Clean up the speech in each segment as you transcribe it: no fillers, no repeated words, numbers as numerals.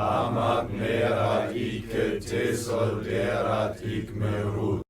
Amat merat ike tesolderat igmerut.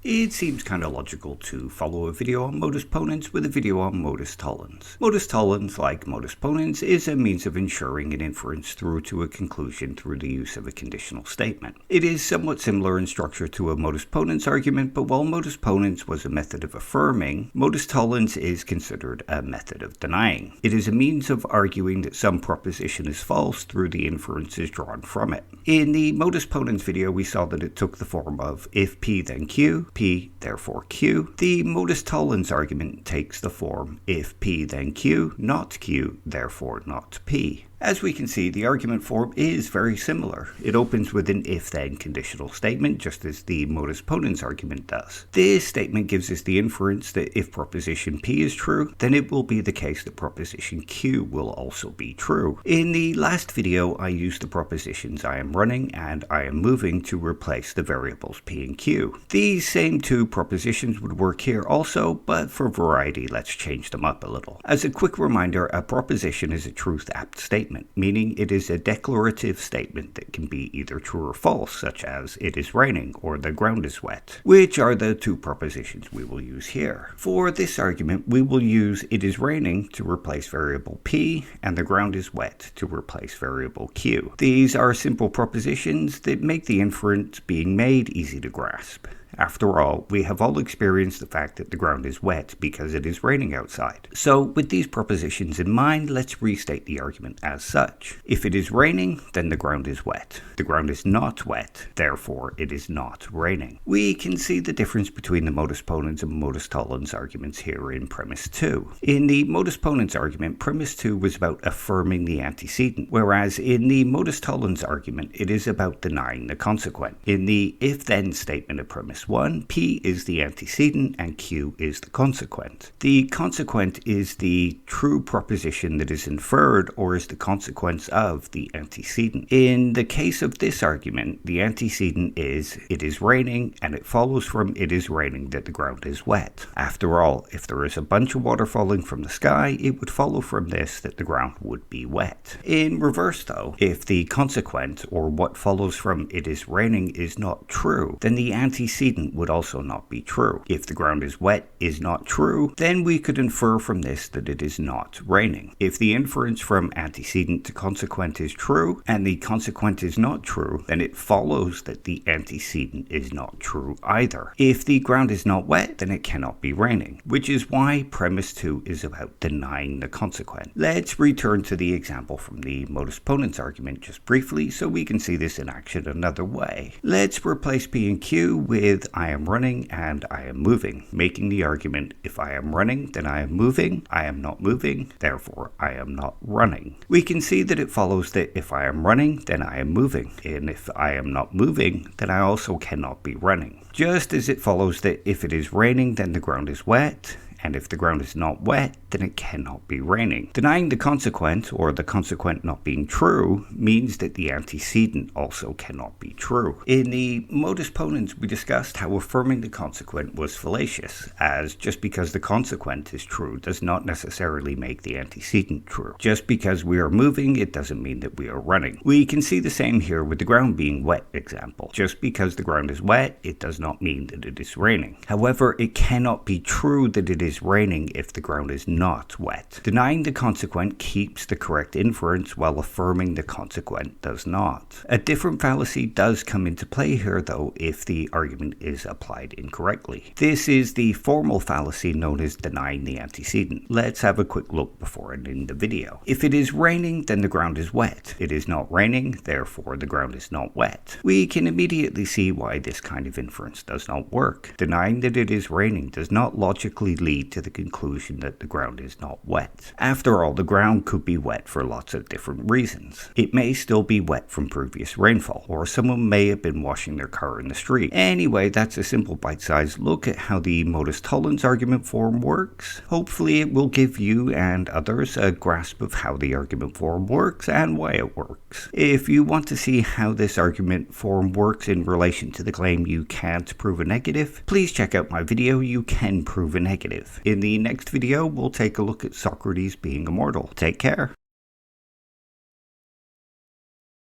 It seems kind of logical to follow a video on modus ponens with a video on modus tollens. Modus tollens, like modus ponens, is a means of ensuring an inference through to a conclusion through the use of a conditional statement. It is somewhat similar in structure to a modus ponens argument, but while modus ponens was a method of affirming, modus tollens is considered a method of denying. It is a means of arguing that some proposition is false through the inferences drawn from it. In the modus ponens video, we saw that it took the form of if P then Q, P therefore Q. The modus tollens argument takes the form if P then Q, not Q, therefore not P. As we can see, the argument form is very similar. It opens with an if-then conditional statement, just as the modus ponens argument does. This statement gives us the inference that if proposition P is true, then it will be the case that proposition Q will also be true. In the last video, I used the propositions I am running and I am moving to replace the variables P and Q. These same two propositions would work here also, but for variety, let's change them up a little. As a quick reminder, a proposition is a truth-apt statement, meaning it is a declarative statement that can be either true or false, such as it is raining or the ground is wet, which are the two propositions we will use here. For this argument, we will use it is raining to replace variable P and the ground is wet to replace variable Q. These are simple propositions that make the inference being made easy to grasp. After all, we have all experienced the fact that the ground is wet because it is raining outside. So, with these propositions in mind, let's restate the argument as such. If it is raining, then the ground is wet. The ground is not wet, therefore it is not raining. We can see the difference between the modus ponens and modus tollens arguments here in premise 2. In the modus ponens argument, premise 2 was about affirming the antecedent, whereas in the modus tollens argument, it is about denying the consequent. In the if-then statement of premise 1, P is the antecedent and Q is the consequent. The consequent is the true proposition that is inferred or is the consequence of the antecedent. In the case of this argument, the antecedent is it is raining, and it follows from it is raining that the ground is wet. After all, if there is a bunch of water falling from the sky, it would follow from this that the ground would be wet. In reverse though, if the consequent or what follows from it is raining is not true, then the antecedent would also not be true. If the ground is wet is not true, then we could infer from this that it is not raining. If the inference from antecedent to consequent is true, and the consequent is not true, then it follows that the antecedent is not true either. If the ground is not wet, then it cannot be raining, which is why premise 2 is about denying the consequent. Let's return to the example from the modus ponens argument just briefly so we can see this in action another way. Let's replace P and Q with I am running and I am moving, making the argument if I am running, then I am moving, I am not moving, therefore I am not running. We can see that it follows that if I am running, then I am moving, and if I am not moving, then I also cannot be running. Just as it follows that if it is raining, then the ground is wet, and if the ground is not wet, then it cannot be raining. Denying the consequent, or the consequent not being true, means that the antecedent also cannot be true. In the modus ponens, we discussed how affirming the consequent was fallacious, as just because the consequent is true does not necessarily make the antecedent true. Just because we are moving, it doesn't mean that we are running. We can see the same here with the ground being wet example. Just because the ground is wet, it does not mean that it is raining. However, it cannot be true that it is raining if the ground is not wet. Denying the consequent keeps the correct inference while affirming the consequent does not. A different fallacy does come into play here though if the argument is applied incorrectly. This is the formal fallacy known as denying the antecedent. Let's have a quick look before ending the video. If it is raining, then the ground is wet. It is not raining, therefore the ground is not wet. We can immediately see why this kind of inference does not work. Denying that it is raining does not logically lead to the conclusion that the ground is not wet. After all, the ground could be wet for lots of different reasons. It may still be wet from previous rainfall, or someone may have been washing their car in the street. Anyway, that's a simple bite-sized look at how the modus tollens argument form works. Hopefully it will give you and others a grasp of how the argument form works and why it works. If you want to see how this argument form works in relation to the claim you can't prove a negative, please check out my video You Can Prove a Negative. In the next video, we'll take a look at Socrates being immortal. Take care.